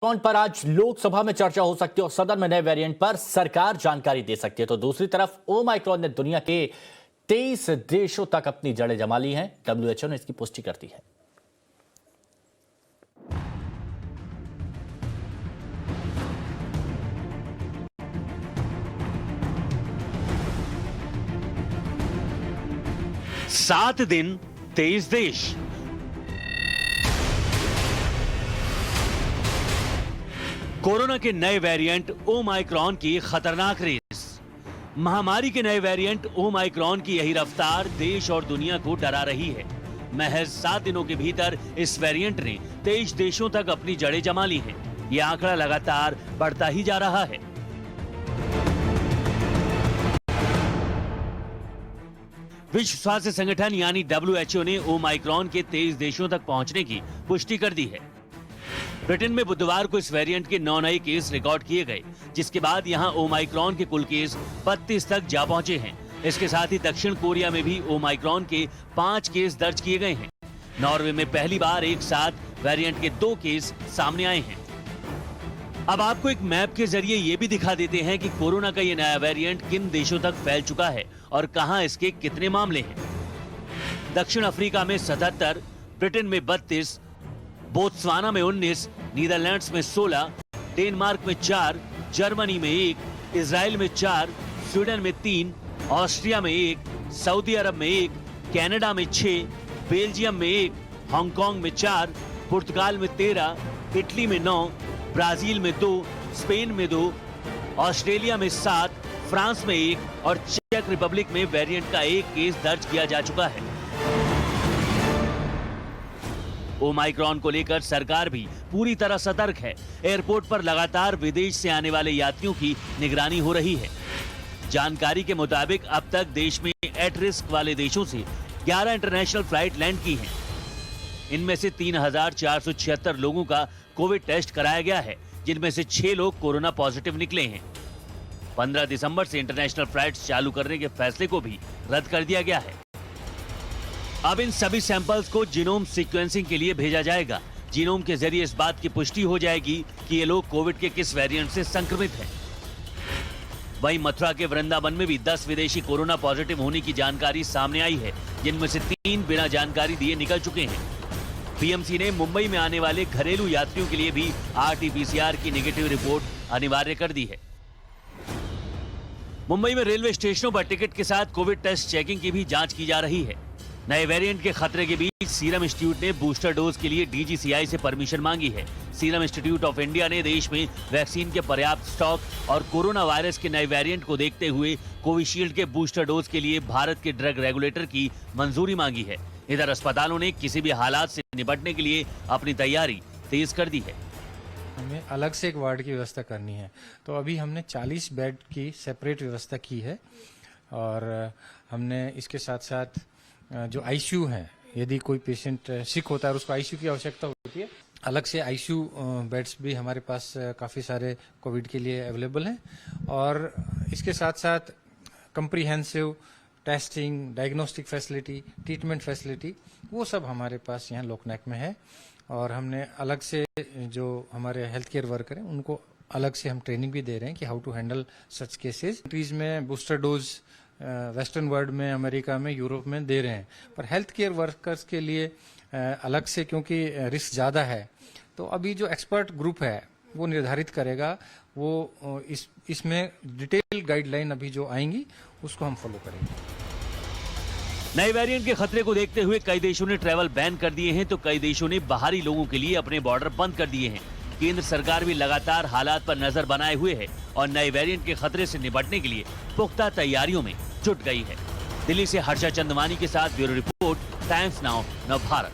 Omicron पर आज लोकसभा में चर्चा हो सकती है और सदन में नए वेरिएंट पर सरकार जानकारी दे सकती है। तो दूसरी तरफ ओमाइक्रॉन ने दुनिया के 23 देशों तक अपनी जड़ें जमा ली हैं। WHO ने इसकी पुष्टि कर दी है। सात दिन 23 देश। कोरोना के नए वेरिएंट ओमाइक्रॉन की खतरनाक रेस। महामारी के नए वेरिएंट ओमाइक्रॉन की यही रफ्तार देश और दुनिया को डरा रही है। महज 7 दिनों के भीतर इस वेरिएंट ने 23 देशों तक अपनी जड़ें जमा ली हैं। यह आंकड़ा लगातार बढ़ता ही जा रहा है। विश्व स्वास्थ्य संगठन यानी WHO ने ओमाइक्रॉन के 23 देशों तक पहुंचने की पुष्टि कर दी है। ब्रिटेन में बुधवार को इस वेरिएंट के 9 नए केस रिकॉर्ड किए गए, जिसके बाद यहां ओमाइक्रॉन के कुल केस 32 तक जा पहुंचे हैं। इसके साथ ही दक्षिण कोरिया में भी ओमाइक्रॉन के 5 केस दर्ज किए गए हैं। नॉर्वे में पहली बार एक साथ वेरिएंट के 2 केस सामने आए हैं। अब आपको एक मैप के जरिए ये भी दिखा देते हैं कि कोरोना का ये नया वेरिएंट किन देशों तक फैल चुका है और कहां इसके कितने मामले हैं। दक्षिण अफ्रीका में 77, ब्रिटेन में 32, बोत्सवाना में 19, नीदरलैंड्स में 16, डेनमार्क में 4, जर्मनी में 1, इजराइल में 4, स्वीडन में 3, ऑस्ट्रिया में 1, सऊदी अरब में 1, कनाडा में 6, बेल्जियम में 1, हांगकांग में 4, पुर्तगाल में 13, इटली में 9, ब्राजील में 2, स्पेन में 2, ऑस्ट्रेलिया में 7, फ्रांस में 1 और चेक रिपब्लिक में वेरिएंट का 1 केस दर्ज किया जा चुका है। ओमाइक्रॉन को लेकर सरकार भी पूरी तरह सतर्क है। एयरपोर्ट पर लगातार विदेश से आने वाले यात्रियों की निगरानी हो रही है। जानकारी के मुताबिक अब तक देश में एट रिस्क वाले देशों से 11 इंटरनेशनल फ्लाइट लैंड की हैं। इनमें से 3,476 लोगों का कोविड टेस्ट कराया गया है, जिनमें से 6 लोग कोरोना पॉजिटिव निकले हैं। 15 दिसंबर से इंटरनेशनल फ्लाइट्स चालू करने के फैसले को भी रद्द कर दिया गया है। अब इन सभी सैंपल्स को जीनोम सीक्वेंसिंग के लिए भेजा जाएगा। जीनोम के जरिए इस बात की पुष्टि हो जाएगी कि ये लोग कोविड के किस वेरिएंट से संक्रमित हैं। वहीं मथुरा के वृंदावन में भी 10 विदेशी कोरोना पॉजिटिव होने की जानकारी सामने आई है, जिनमें से 3 बिना जानकारी दिए निकल चुके हैं। पीएमसी ने मुंबई में आने वाले घरेलू यात्रियों के लिए भी RT-PCR की नेगेटिव रिपोर्ट अनिवार्य कर दी है। मुंबई में रेलवे स्टेशनों पर टिकट के साथ कोविड टेस्ट चेकिंग की भी जांच की जा रही है। नए वेरिएंट के खतरे के बीच सीरम इंस्टीट्यूट ने बूस्टर डोज के लिए DGCI से परमिशन मांगी है। सीरम इंस्टीट्यूट ऑफ इंडिया ने देश में वैक्सीन के पर्याप्त स्टॉक और कोरोना वायरस के नए वेरिएंट को देखते हुए कोविशील्ड के बूस्टर डोज के लिए भारत के ड्रग रेगुलेटर की मंजूरी मांगी है। इधर अस्पतालों ने किसी भी हालात से निपटने के लिए अपनी तैयारी तेज कर दी है। हमें अलग से एक वार्ड की व्यवस्था करनी है, तो अभी हमने 40 बेड की सेपरेट व्यवस्था की है और हमने इसके साथ साथ जो आईसीयू है, यदि कोई पेशेंट सिक होता है और उसको आईसीयू की आवश्यकता होती है, अलग से आईसीयू बेड्स भी हमारे पास काफ़ी सारे कोविड के लिए अवेलेबल हैं। और इसके साथ साथ comprehensive testing, diagnostic facility, treatment facility, वो सब हमारे पास यहाँ लोकनायक में है। और हमने अलग से जो हमारे हेल्थ केयर वर्कर हैं उनको अलग से हम ट्रेनिंग भी दे रहे हैं कि how to handle such cases. Countries में बूस्टर डोज वेस्टर्न वर्ल्ड में, अमेरिका में, यूरोप में दे रहे हैं, पर हेल्थ केयर वर्कर्स के लिए अलग से, क्योंकि रिस्क ज़्यादा है, तो अभी जो एक्सपर्ट ग्रुप है वो निर्धारित करेगा। वो इसमें डिटेल गाइडलाइन अभी जो आएंगी उसको हम फॉलो करेंगे। नए वेरिएंट के खतरे को देखते हुए कई देशों ने ट्रैवल बैन कर दिए हैं, तो कई देशों ने बाहरी लोगों के लिए अपने बॉर्डर बंद कर दिए हैं। केंद्र सरकार भी लगातार हालात पर नजर बनाए हुए है और नए वेरिएंट के खतरे से निपटने के लिए पुख्ता तैयारियों में जुट गई है। दिल्ली से हर्षा चंदवानी के साथ ब्यूरो रिपोर्ट, टाइम्स नाउ, नव भारत।